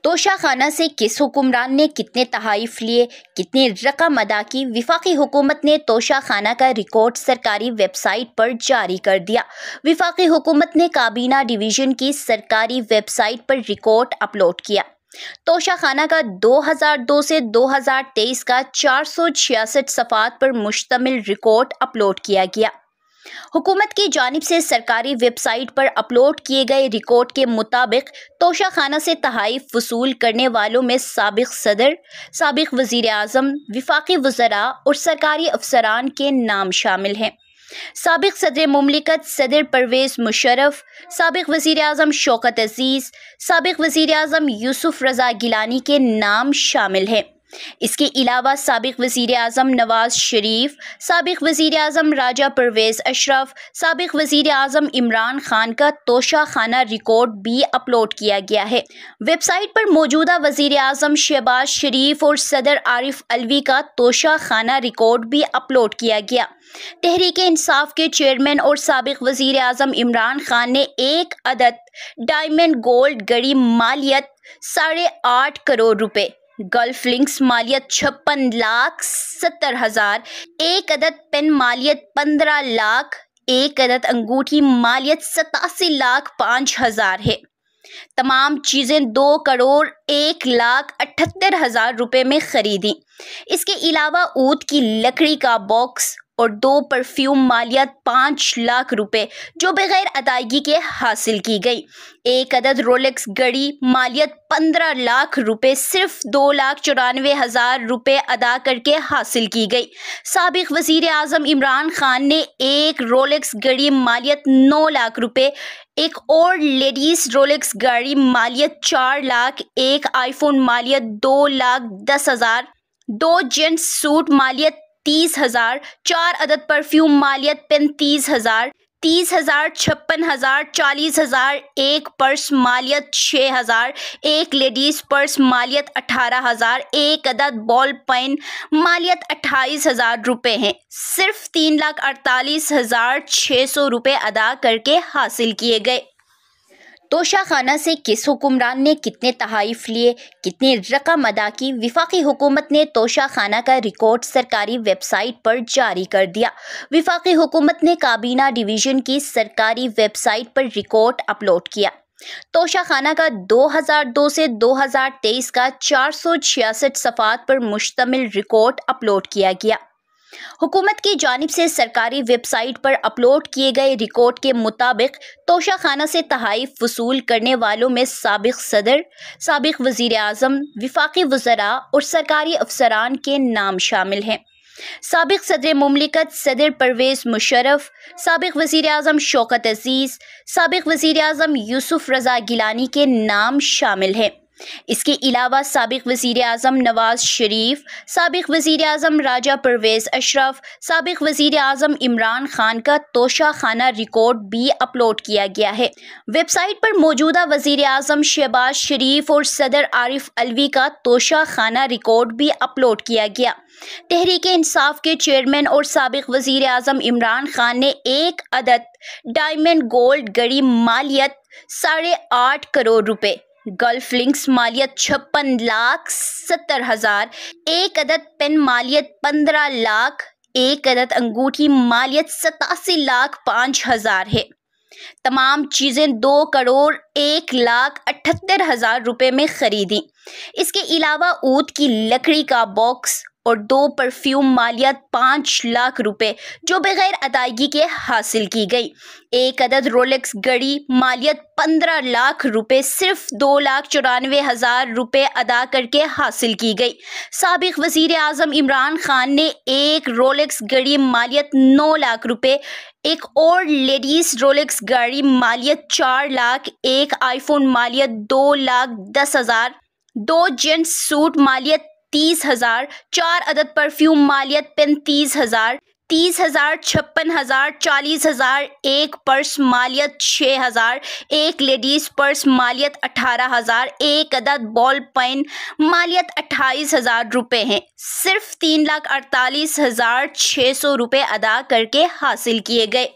توشہ خانہ سے کس حکمران نے کتنے تحائف لیے، کتنی رقم ادا کی؟ وفاقی حکومت نے توشہ خانہ کا ریکارڈ سرکاری ویب سائٹ پر جاری کر دیا۔ وفاقی حکومت نے کابینہ ڈویژن کی سرکاری ویب سائٹ پر ریکارڈ اپلوڈ کیا۔ توشہ خانہ کا 2002 سے 2023 کا 466 صفحات پر مشتمل ریکارڈ اپلوڈ کیا گیا۔ حکومت کی جانب سے سرکاری ویب سائٹ پر اپلوڈ کیے گئے ریکارڈ کے مطابق توشہ خانہ سے تحائف وصول کرنے والوں میں سابق صدر، سابق وزیر اعظم، وفاقی وزراء اور سرکاری افسران کے نام شامل ہیں۔ سابق صدر مملکت صدر پرویز مشرف، سابق وزیر اعظم شوکت عزیز، سابق وزیر اعظم یوسف رضا گیلانی کے نام شامل ہیں۔ اس کے علاوہ سابق وزیر اعظم نواز شریف، سابق وزیر اعظم راجہ پرویز اشرف، سابق وزیر اعظم عمران خان کا توشہ خانہ ریکارڈ بھی اپلوڈ کیا گیا ہے۔ ویب سائٹ پر موجودہ وزیر اعظم شہباز شریف اور صدر عارف علوی کا توشہ خانہ ریکارڈ بھی اپلوڈ کیا گیا۔ تحریک انصاف کے چیئرمین اور سابق وزیر اعظم عمران خان نے ایک عدد ڈائمنڈ گولڈ گھڑی مالیت 8.5 کروڑ روپے، گولف لنکس مالیت 56,70,000، ایک عدد پین مالیت 15 لاکھ، ایک عدد انگوٹھی مالیت 87,05,000 ہے۔ تمام چیزیں 2,01,78,000 روپے میں خریدیں۔ اس کے علاوہ اود کی لکڑی کا باکس اور 2 پرفیوم مالیت 5 لاکھ روپے جو بغیر ادائیگی کے حاصل کی گئی۔ ایک عدد رولیکس گھڑی مالیت 15 لاکھ روپے صرف 2,94,000 روپے ادا کر کے حاصل کی گئی۔ سابق وزیر اعظم عمران خان نے ایک رولیکس گھڑی مالیت 9 لاکھ روپے، ایک اور لیڈیز رولیکس گھڑی مالیت 4 لاکھ، ایک آئی فون مالیت 2,10,000، 2 جینٹس سوٹ مالیت 30,000، 4 عدد پرفیوم مالیت 35,000، 30,000، 56,000، 40,000، ایک پرس مالیت 6,000، ایک لیڈیز پرس مالیت 18,000، ایک عدد بال پین مالیت 28,000 روپے ہیں۔ صرف 3,48,600 روپے ادا کر کے حاصل کیے گئے۔ توشہ خانہ سے کس حکمران نے کتنے تحائف لیے، کتنی رقم ادا کی؟ وفاقی حکومت نے توشہ خانہ کا ریکارڈ سرکاری ویب سائٹ پر جاری کر دیا۔ وفاقی حکومت نے کابینہ ڈویژن کی سرکاری ویب سائٹ پر ریکارڈ اپلوڈ کیا۔ توشہ خانہ کا 2002 سے 2023 کا 466 صفحات پر مشتمل ریکارڈ اپلوڈ کیا گیا۔ حکومت کی جانب سے سرکاری ویب سائٹ پر اپلوڈ کیے گئے ریکارڈ کے مطابق توشہ خانہ سے تحائف وصول کرنے والوں میں سابق صدر، سابق وزیر اعظم، وفاقی وزراء اور سرکاری افسران کے نام شامل ہیں۔ سابق صدر مملکت صدر پرویز مشرف، سابق وزیر اعظم شوکت عزیز، سابق وزیر اعظم یوسف رضا گیلانی کے نام شامل ہیں۔ اس کے علاوہ سابق وزیر اعظم نواز شریف، سابق وزیر اعظم راجہ پرویز اشرف، سابق وزیر اعظم عمران خان کا توشہ خانہ ریکارڈ بھی اپلوڈ کیا گیا ہے۔ ویب سائٹ پر موجودہ وزیر اعظم شہباز شریف اور صدر عارف علوی کا توشہ خانہ ریکارڈ بھی اپلوڈ کیا گیا۔ تحریک انصاف کے چیئرمین اور سابق وزیر اعظم عمران خان نے ایک عدد ڈائمنڈ گولڈ گھڑی مالیت 8.5 کروڑ روپے، گولف لنکس مالیت 56,70,000، ایک عدد پین مالیت 15 لاکھ، ایک عدد انگوٹھی مالیت 87,05,000 ہے۔ تمام چیزیں 2,01,78,000 روپے میں خریدیں۔ اس کے علاوہ اود کی لکڑی کا باکس اور 2 پرفیوم مالیت 5 لاکھ روپے جو بغیر ادائیگی کے حاصل کی گئی۔ ایک عدد رولیکس گھڑی مالیت 15 لاکھ روپے صرف 2,94,000 روپے ادا کر کے حاصل کی گئی۔ سابق وزیر اعظم عمران خان نے ایک رولیکس گھڑی مالیت 9 لاکھ روپے، ایک اور لیڈیز رولیکس گھڑی مالیت 4 لاکھ، ایک آئی فون مالیت 2,10,000، 2 جینٹس سوٹ مالیت 30,000، 4 عدد پرفیوم مالیت 35,000، 30,000، 56,000، 40,000، ایک پرس مالیت 6,000، ایک لیڈیز پرس مالیت 18,000، ایک عدد بال پین مالیت 28,000 روپے ہیں۔ صرف 3,48,600 روپے ادا کر کے حاصل کیے گئے۔